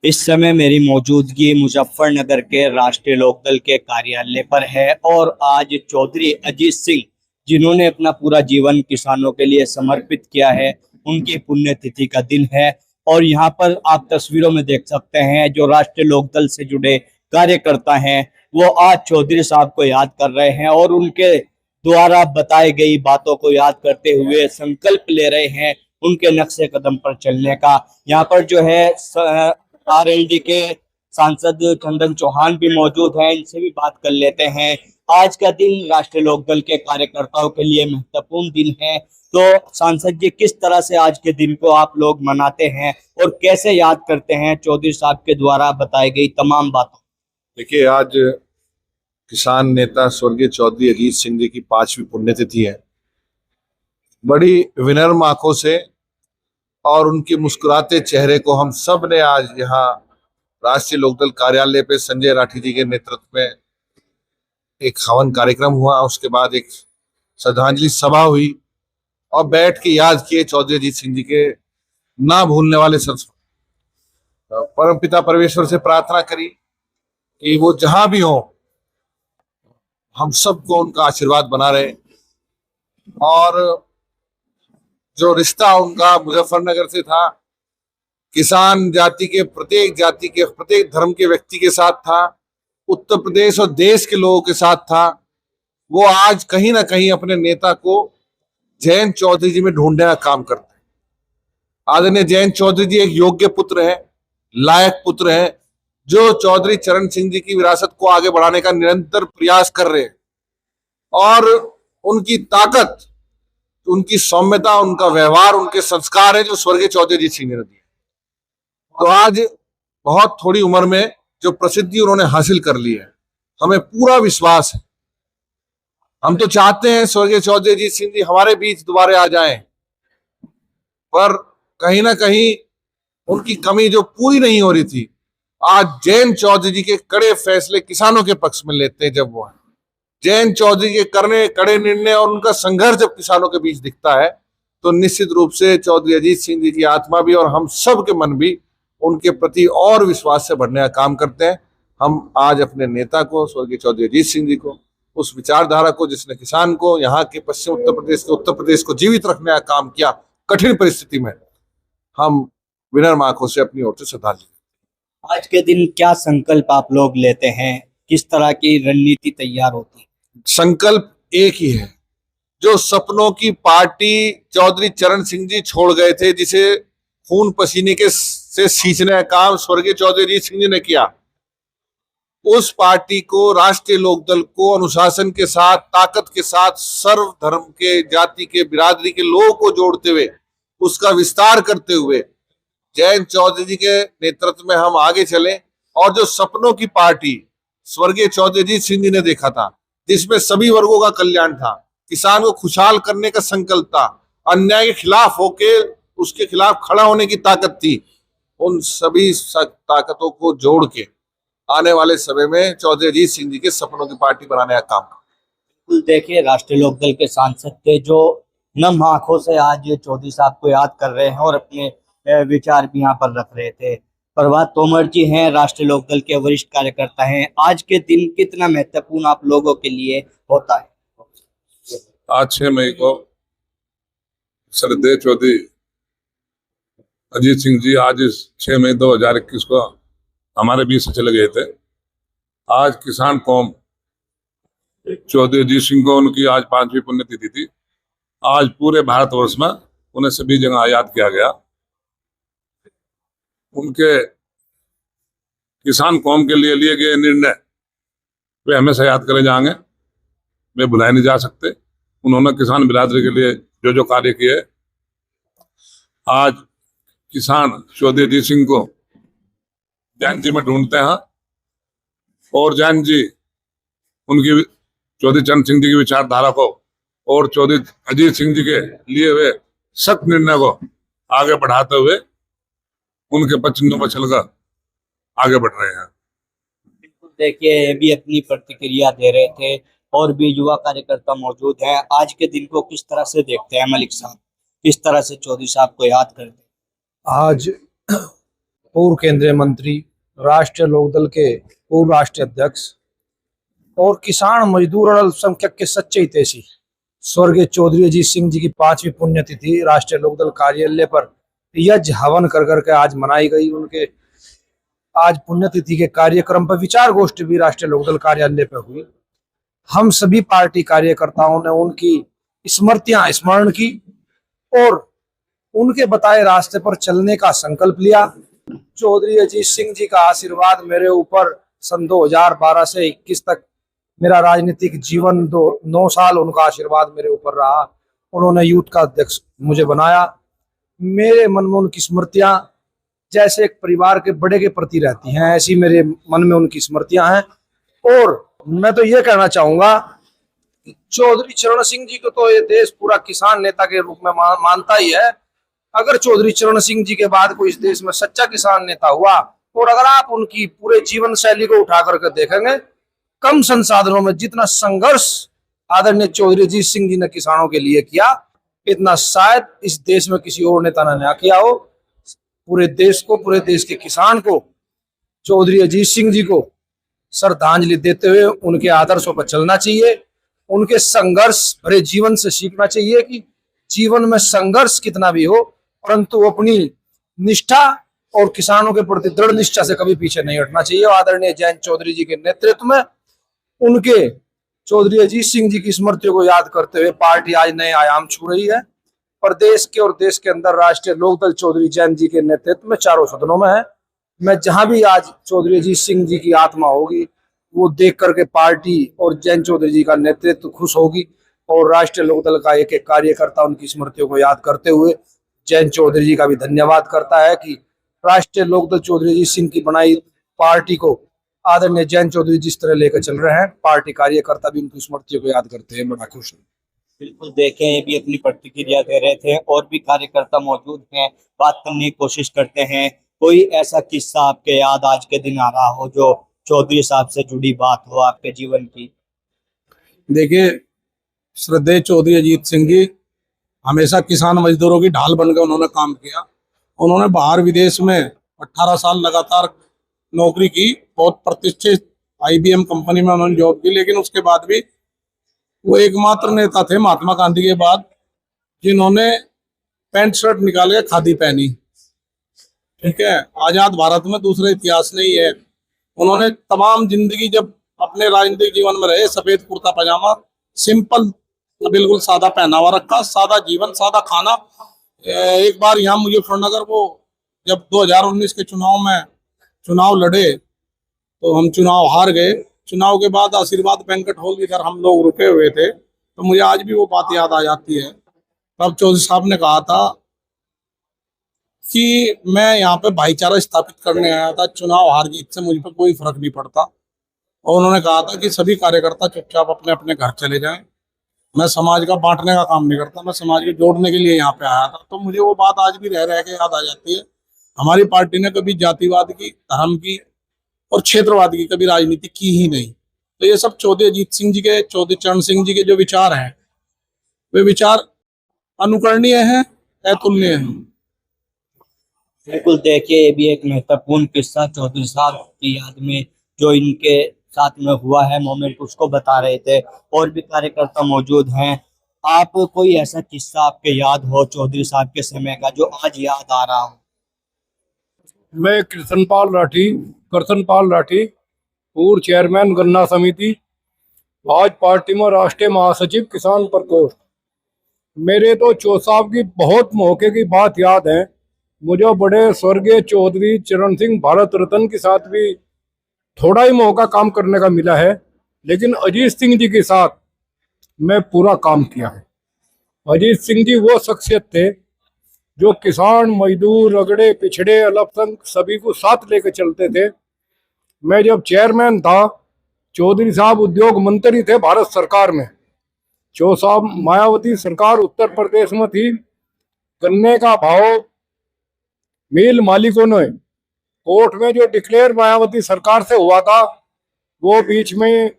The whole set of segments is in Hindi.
इस समय मेरी मौजूदगी मुजफ्फरनगर के राष्ट्रीय लोकदल के कार्यालय पर है और आज चौधरी अजीत सिंह, जिन्होंने अपना पूरा जीवन किसानों के लिए समर्पित किया है, उनकी पुण्यतिथि का दिन है। और यहाँ पर आप तस्वीरों में देख सकते हैं जो राष्ट्रीय लोकदल से जुड़े कार्यकर्ता हैं वो आज चौधरी साहब को याद कर रहे हैं और उनके द्वारा बताई गई बातों को याद करते हुए संकल्प ले रहे हैं उनके नक्शे कदम पर चलने का। यहाँ पर जो है आरएलडी के सांसद चंदन चौहान भी मौजूद हैं, इनसे भी बात कर लेते हैं। आज का दिन राष्ट्रीय लोकदल के कार्यकर्ताओं के लिए महत्वपूर्ण दिन है, तो सांसद जी किस तरह से आज के दिन को आप लोग मनाते हैं और कैसे याद करते हैं चौधरी साहब के द्वारा बताई गई तमाम बातों? देखिए, आज किसान नेता स्वर्गीय चौधरी अजीत सिंह जी की 5वीं पुण्यतिथि है। बड़ी विनम्र आंखों से और उनके मुस्कुराते चेहरे को हम सब ने आज यहाँ राष्ट्रीय लोकदल कार्यालय पे संजय राठी जी के नेतृत्व में एक हवन कार्यक्रम हुआ, उसके बाद एक श्रद्धांजलि सभा हुई और बैठ के याद किए चौधरी अजीत सिंह जी के ना भूलने वाले संस्कार। परमपिता परमेश्वर से प्रार्थना करी कि वो जहां भी हो हम सबको उनका आशीर्वाद बना रहे और जो रिश्ता उनका मुजफ्फरनगर से था, किसान जाति के प्रत्येक धर्म के व्यक्ति के साथ था, उत्तर प्रदेश और देश के लोगों के साथ था, वो आज कहीं ना कहीं अपने नेता को जयंत चौधरी जी में ढूंढने का काम करते हैं। आदरणीय जयंत चौधरी जी एक योग्य पुत्र है, लायक पुत्र है, जो चौधरी चरण सिंह जी की विरासत को आगे बढ़ाने का निरंतर प्रयास कर रहे हैं और उनकी ताकत, उनकी सौम्यता, उनका व्यवहार, उनके संस्कार है जो स्वर्गीय चौधरी अजीत सिंह ने दिए। तो आज बहुत थोड़ी उम्र में जो प्रसिद्धि उन्होंने हासिल कर ली है, हमें पूरा विश्वास है। हम तो चाहते हैं स्वर्गीय चौधरी अजीत सिंह जी हमारे बीच दोबारा आ जाएं, पर कहीं ना कहीं उनकी कमी जो पूरी नहीं हो रही थी, आज जयंत चौधरी जी के कड़े फैसले किसानों के पक्ष में लेते हैं। जब वो जयंत चौधरी के करने कड़े निर्णय और उनका संघर्ष जब किसानों के बीच दिखता है, तो निश्चित रूप से चौधरी अजीत सिंह जी की आत्मा भी और हम सब के मन भी उनके प्रति और विश्वास से बढ़ने का काम करते हैं। हम आज अपने नेता को, स्वर्गीय चौधरी अजीत सिंह जी को, उस विचारधारा को जिसने किसान को, यहाँ के पश्चिम उत्तर प्रदेश को जीवित रखने का काम किया कठिन परिस्थिति में, हम विनम्र आंखों से अपनी ओर से श्रद्धांजलि। आज के दिन क्या संकल्प आप लोग लेते हैं, किस तरह की रणनीति तैयार होती है? संकल्प एक ही है, जो सपनों की पार्टी चौधरी चरण सिंह जी छोड़ गए थे, जिसे खून पसीने के से सींचने का काम स्वर्गीय चौधरी अजीत सिंह जी ने किया, उस पार्टी को, राष्ट्रीय लोकदल को अनुशासन के साथ, ताकत के साथ, सर्व धर्म के, जाति के, बिरादरी के लोगों को जोड़ते हुए, उसका विस्तार करते हुए जयंत चौधरी जी के नेतृत्व में हम आगे चले और जो सपनों की पार्टी स्वर्गीय चौधरी अजीत सिंह जी ने देखा था, जिसमें सभी वर्गों का कल्याण था, किसान को खुशहाल करने का संकल्प था, अन्याय के खिलाफ होके उसके खिलाफ खड़ा होने की ताकत थी, उन सभी ताकतों को जोड़ के आने वाले समय में चौधरी अजीत सिंह जी के सपनों की पार्टी बनाने का काम। बिल्कुल, देखिए राष्ट्रीय लोकदल के सांसद थे जो नम आंखों से आज चौधरी साहब को याद कर रहे हैं और अपने विचार भी यहाँ पर रख रहे थे। प्रभात तोमर जी हैं, राष्ट्रीय लोकदल के वरिष्ठ कार्यकर्ता हैं। आज के दिन कितना महत्वपूर्ण आप लोगों के लिए होता है? आज 6 मई को श्रद्धेय चौधरी अजीत सिंह जी आज 6 मई 2021 को हमारे बीच से चले गए थे। आज किसान कौम चौधरी अजीत सिंह को, उनकी आज 5वीं पुण्यतिथि थी। आज पूरे भारतवर्ष में उन्हें सभी जगह याद किया गया। उनके किसान कौम के लिए गए निर्णय वे हमेशा याद करे जाएंगे, वे भुलाए नहीं जा सकते। उन्होंने किसान बिरादरी के लिए जो जो कार्य किए, आज किसान चौधरी अजीत सिंह को जैन जी में ढूंढते हैं और जैन जी उनकी चौधरी चरण सिंह जी की विचारधारा को और चौधरी अजीत सिंह जी के लिए हुए सख्त निर्णय को आगे बढ़ाते हुए उनके पचिन्हों पर चलकर आगे बढ़ रहे हैं। देखिए, ये भी अपनी प्रतिक्रिया दे रहे थे और भी युवा कार्यकर्ता मौजूद हैं। आज के दिन को किस तरह से देखते हैं मलिक साहब, किस तरह से चौधरी साहब को याद करते हैं? आज पूर्व केंद्रीय मंत्री, राष्ट्रीय लोकदल के पूर्व राष्ट्रीय अध्यक्ष और किसान मजदूर और अल्पसंख्यक के सच्चे हितैषी स्वर्गीय चौधरी अजीत सिंह जी की 5वीं पुण्यतिथि राष्ट्रीय लोकदल कार्यालय पर यज्ञ हवन कर करके आज मनाई गई। उनके आज पुण्यतिथि के कार्यक्रम पर विचार गोष्ठी भी राष्ट्रीय लोकदल कार्यालय पर हुई। हम सभी पार्टी कार्यकर्ताओं ने उनकी स्मृतियां स्मरण की और उनके बताए रास्ते पर चलने का संकल्प लिया। चौधरी अजीत सिंह जी का आशीर्वाद मेरे ऊपर सन 2012 से 21 तक मेरा राजनीतिक जीवन 9 साल उनका आशीर्वाद मेरे ऊपर रहा। उन्होंने यूथ का अध्यक्ष मुझे बनाया। मेरे मन में उनकी स्मृतियां जैसे एक परिवार के बड़े के प्रति रहती हैं, ऐसी मेरे मन में उनकी स्मृतियां हैं। और मैं तो ये कहना चाहूंगा कि चौधरी चरण सिंह जी को तो ये देश पूरा किसान नेता के रूप में मानता ही है। अगर चौधरी चरण सिंह जी के बाद कोई इस देश में सच्चा किसान नेता हुआ और अगर आप उनकी पूरे जीवन शैली को उठा करके देखेंगे, कम संसाधनों में जितना संघर्ष आदरणीय चौधरी अजीत सिंह जी ने किसानों के लिए किया, इतना शायद इस देश में किसी और नेता ने ना किया हो। पूरे देश को, पूरे देश के किसान को चौधरी अजीत सिंह जी को श्रद्धांजलि देते हुए उनके आदर्शों पर चलना चाहिए। उनके संघर्ष भरे जीवन से सीखना चाहिए कि जीवन में संघर्ष कितना भी हो, परंतु अपनी निष्ठा और किसानों के प्रति दृढ़ निष्ठा से कभी पीछे नहीं हटना चाहिए। आदरणीय जयंत चौधरी जी के नेतृत्व में उनके चौधरी अजीत सिंह जी की स्मृतियों को याद करते हुए पार्टी आज नए आयाम छू रही है। प्रदेश के और देश के अंदर राष्ट्रीय लोकदल चौधरी जयंत जी के नेतृत्व में चारों सदनों में है। मैं जहां भी आज चौधरी अजीत सिंह जी की आत्मा होगी वो देख करके पार्टी और जयंत चौधरी जी का नेतृत्व खुश होगी और राष्ट्रीय लोकदल का एक एक कार्यकर्ता उनकी स्मृतियों को याद करते हुए जयंत चौधरी जी का भी धन्यवाद करता है कि राष्ट्रीय लोकदल चौधरी अजीत सिंह की बनाई पार्टी को आदरणीय जयंत चौधरी जिस तरह लेकर चल रहे हैं, पार्टी कार्यकर्ता भी उनकी स्मृतियों को याद करते हैं। बड़ा खुश हूँ। बिल्कुल, देखें ये भी अपनी प्रतिक्रिया दे रहे थे और भी कार्यकर्ता मौजूद हैं, बात करने की कोशिश करते हैं। कोई ऐसा किस्सा आपके याद आज के दिन आ रहा हो जो चौधरी साहब से जुड़ी बात हो आपके जीवन की? देखिए, श्रद्धेय चौधरी अजीत सिंह जी हमेशा किसान मजदूरों की ढाल बनकर उन्होंने काम किया। उन्होंने बाहर विदेश में 18 साल लगातार नौकरी की, बहुत प्रतिष्ठित IBM कंपनी में उन्होंने जॉब की, लेकिन उसके बाद भी वो एकमात्र नेता थे महात्मा गांधी के बाद जिन्होंने पैंट शर्ट निकाल के खादी पहनी। ठीक है, आजाद भारत में दूसरा इतिहास नहीं है। उन्होंने तमाम जिंदगी जब अपने राजनीतिक जीवन में रहे, सफेद कुर्ता पजामा, सिंपल बिल्कुल सादा पहनावा रखा, सादा जीवन, सादा खाना। एक बार यहाँ मुजफ्फरनगर वो जब 2019 के चुनाव में चुनाव लड़े तो हम चुनाव हार गए। चुनाव के बाद आशीर्वाद बैंक्वेट हॉल इधर हम लोग रुके हुए थे, तो मुझे आज भी वो बात याद आ जाती है। तब चौधरी साहब ने कहा था कि मैं यहाँ पे भाईचारा स्थापित करने आया था, चुनाव हार जीत से मुझ पर कोई फर्क नहीं पड़ता। और उन्होंने कहा था कि सभी कार्यकर्ता चुपचाप अपने अपने घर चले जाएं, मैं समाज का बांटने का काम नहीं करता, मैं समाज को जोड़ने के लिए यहाँ पे आया था। तो मुझे वो बात आज भी रह रह के याद आ जाती है। हमारी पार्टी ने कभी जातिवाद की, धर्म की और क्षेत्रवाद की कभी राजनीति की ही नहीं। तो ये सब चौधरी अजीत सिंह जी के, चौधरी चरण सिंह जी के जो विचार हैं, वे विचार अनुकरणीय हैं, अतुलनीय हैं। बिल्कुल, देखिए ये भी एक महत्वपूर्ण किस्सा चौधरी साहब की याद में जो इनके साथ में हुआ है मोमेंट, उसको बता रहे थे। और भी कार्यकर्ता मौजूद हैं। आप कोई ऐसा किस्सा आपके याद हो चौधरी साहब के समय का जो आज याद आ रहा हो? मैं कृष्णपाल राठी, पूर्व चेयरमैन गन्ना समिति, आज पार्टी में राष्ट्रीय महासचिव किसान प्रकोष्ठ। मेरे तो चौधरी साहब की बहुत मौके की बात याद है। मुझे बड़े स्वर्गीय चौधरी चरण सिंह भारत रत्न के साथ भी थोड़ा ही मौका काम करने का मिला है, लेकिन अजीत सिंह जी के साथ मैं पूरा काम किया है। अजीत सिंह जी वो शख्सियत थे जो किसान, मजदूर, अगड़े पिछड़े, अल्पसंख्यक सभी को साथ लेकर चलते थे। मैं जब चेयरमैन था, चौधरी साहब उद्योग मंत्री थे भारत सरकार में। चौधरी साहब मायावती सरकार उत्तर प्रदेश में थी। गन्ने का भाव मिल मालिकों ने कोर्ट में जो डिक्लेयर मायावती सरकार से हुआ था, वो बीच में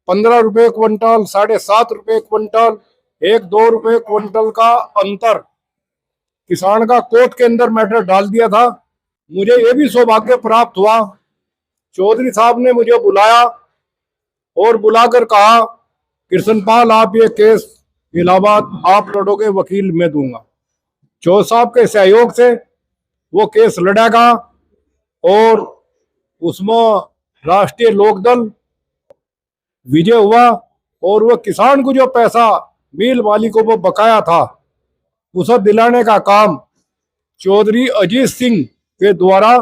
15 रुपए क्विंटल, 7.5 रुपए क्विंटल, 1-2 रुपए क्विंटल का अंतर किसान का कोर्ट के अंदर मैटर डाल दिया था। मुझे ये भी सौभाग्य प्राप्त हुआ, चौधरी साहब ने मुझे बुलाया और बुलाकर कहा, कृष्णपाल आप ये केस इलाहाबाद आप लड़ोगे, वकील मैं दूंगा। चौधरी साहब के सहयोग से वो केस लड़ेगा और उसमें राष्ट्रीय लोकदल विजय हुआ और वो किसान को जो पैसा मिल मालिकों को बकाया था उसे दिलाने का काम चौधरी अजीत सिंह के द्वारा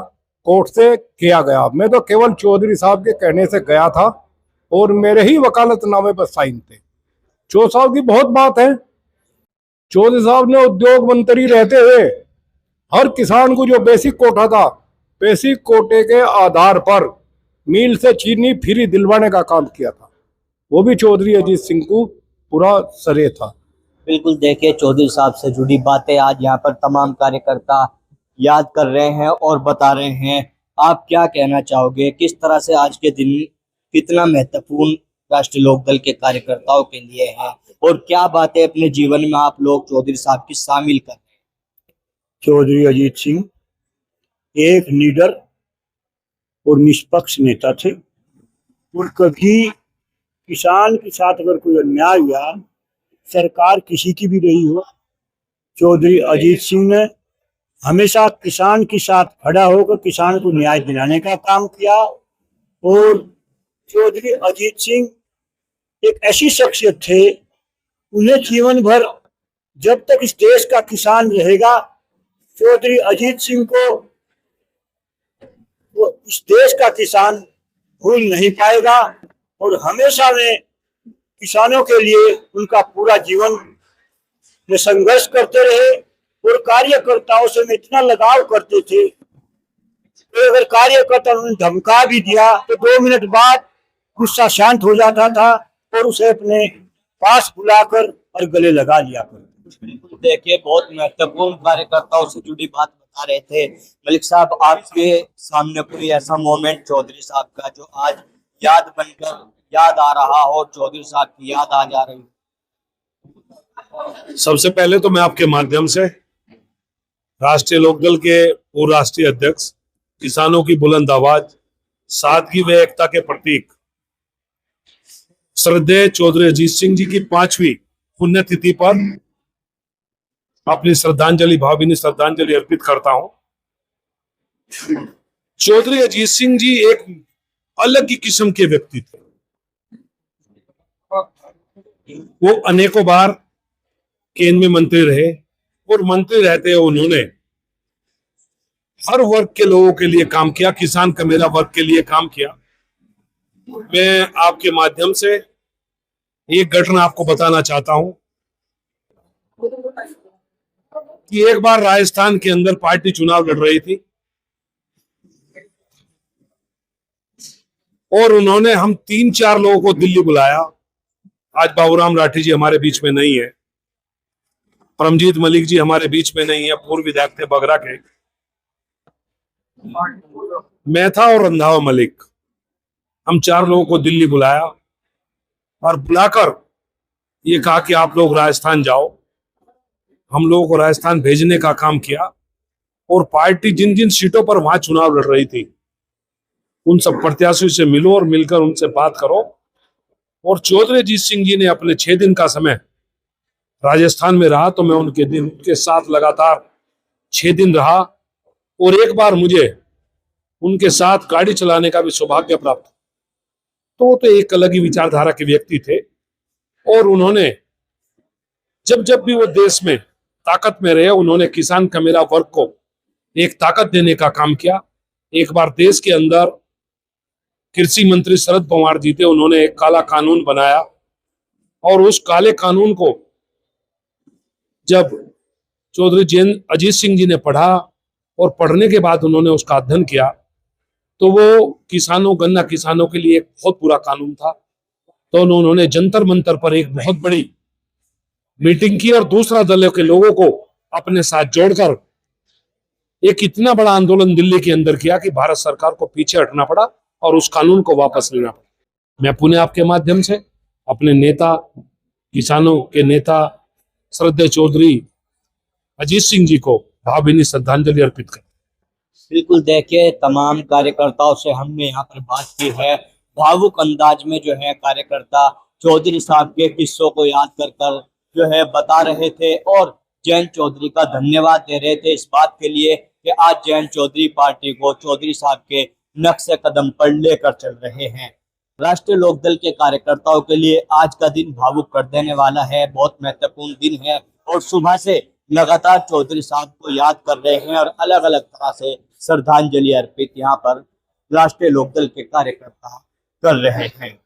कोर्ट से किया गया। मैं तो केवल चौधरी साहब के कहने से गया था और मेरे ही वकालतनामे पर साइन थे। चौधरी साहब की बहुत बात है। चौधरी साहब ने उद्योग मंत्री रहते हुए हर किसान को जो बेसिक कोटा था, बेसिक कोटे के आधार पर मिल से चीनी फ्री दिलवाने का काम किया था। वो भी चौधरी अजीत सिंह को पूरा सरे था। बिल्कुल, देखिए चौधरी साहब से जुड़ी बातें आज यहाँ पर तमाम कार्यकर्ता याद कर रहे हैं और बता रहे हैं। आप क्या कहना चाहोगे, किस तरह से आज के दिन कितना महत्वपूर्ण राष्ट्रीय लोकदल के कार्यकर्ताओं के लिए है और क्या बातें अपने जीवन में आप लोग चौधरी साहब की शामिल कर रहे हैं? चौधरी अजीत सिंह एक निडर और निष्पक्ष नेता थे और कभी किसान के साथ अगर कोई अन्याय हुआ, सरकार किसी की भी रही हो, चौधरी अजीत सिंह ने हमेशा किसान के साथ खड़ा होकर किसान को न्याय दिलाने का काम किया। और चौधरी अजीत सिंह एक ऐसी शख्सियत थे, उन्हें जीवन भर जब तक इस देश का किसान रहेगा, चौधरी अजीत सिंह को वो इस देश का किसान भूल नहीं पाएगा और हमेशा में किसानों के लिए उनका पूरा जीवन में संघर्ष करते रहे और कार्यकर्ताओं से में इतना लगाव करते थे तो अगर कार्यकर्ता उन्होंने धमका भी दिया तो 2 मिनट बाद गुस्सा शांत हो जाता था और उसे अपने पास बुलाकर और गले लगा लिया करते। देखिए बहुत महत्वपूर्ण कार्यकर्ताओं से जुड़ी बात बता रहे थे मलिक साहब। आपके सामने कोई ऐसा मोमेंट चौधरी साहब का जो आज याद बनकर याद आ रहा हो, चौधरी साहब की याद आ जा रही? सबसे पहले तो मैं आपके माध्यम से राष्ट्रीय लोकदल के पूर्व राष्ट्रीय अध्यक्ष, किसानों की बुलंद आवाज, सादगी व एकता के प्रतीक श्रद्धेय चौधरी अजीत सिंह जी की 5वीं पुण्यतिथि पर अपनी श्रद्धांजलि, भावभीनी श्रद्धांजलि अर्पित करता हूं। चौधरी अजीत सिंह जी एक अलग ही किस्म के व्यक्ति थे। वो अनेकों बार केंद्र में मंत्री रहे और मंत्री रहते हुए उन्होंने हर वर्ग के लोगों के लिए काम किया, किसान का मेरा वर्ग के लिए काम किया। मैं आपके माध्यम से एक घटना आपको बताना चाहता हूं कि एक बार राजस्थान के अंदर पार्टी चुनाव लड़ रही थी और उन्होंने हम 3-4 लोगों को दिल्ली बुलाया। आज बाबूराम राठी जी हमारे बीच में नहीं है, परमजीत मलिक जी हमारे बीच में नहीं है, पूर्व विधायक थे बगरा के। मैं था और रंधावा मलिक, हम 4 लोगों को दिल्ली बुलाया और बुलाकर ये कहा कि आप लोग राजस्थान जाओ। हम लोगों को राजस्थान भेजने का काम किया और पार्टी जिन जिन सीटों पर वहां चुनाव लड़ रही थी उन सब प्रत्याशियों से मिलो और मिलकर उनसे बात करो। और चौधरी अजीत सिंह जी ने अपने 6 दिन का समय राजस्थान में रहा, तो मैं उनके साथ लगातार 6 दिन रहा और एक बार मुझे उनके साथ गाड़ी चलाने का भी सौभाग्य प्राप्त। तो वो तो एक अलग ही विचारधारा के व्यक्ति थे और उन्होंने जब जब भी वो देश में ताकत में रहे, उन्होंने किसान का मेरा वर्ग को एक ताकत देने का काम किया। एक बार देश के अंदर कृषि मंत्री शरद पवार जी थे, उन्होंने एक काला कानून बनाया और उस काले कानून को जब चौधरी अजीत सिंह जी ने पढ़ा और पढ़ने के बाद उन्होंने उसका अध्ययन किया तो वो किसानों, गन्ना किसानों के लिए एक बहुत बुरा कानून था। तो उन्होंने जंतर मंतर पर एक बहुत बड़ी मीटिंग की और दूसरा दल के लोगों को अपने साथ जोड़कर एक इतना बड़ा आंदोलन दिल्ली के अंदर किया कि भारत सरकार को पीछे हटना पड़ा और उस कानून को वापस लेना पड़ा। मैं पुनः आपके माध्यम से अपने नेता, किसानों के नेता श्रद्धेय चौधरी अजीत सिंह जी को भावभीनी श्रद्धांजलि अर्पित करता हूं। बिल्कुल, देखिए तमाम कार्यकर्ताओं से हमने यहाँ पर बात की है। भावुक अंदाज में जो है कार्यकर्ता चौधरी साहब के किस्सों को याद कर कर जो है बता रहे थे और जयंत चौधरी का धन्यवाद दे रहे थे इस बात के लिए कि आज जयंत चौधरी पार्टी को चौधरी साहब के नक्शे कदम पर लेकर चल रहे हैं। राष्ट्रीय लोकदल के कार्यकर्ताओं के लिए आज का दिन भावुक कर देने वाला है, बहुत महत्वपूर्ण दिन है और सुबह से लगातार चौधरी साहब को याद कर रहे हैं और अलग अलग तरह से श्रद्धांजलि अर्पित यहाँ पर राष्ट्रीय लोकदल के कार्यकर्ता कर रहे हैं।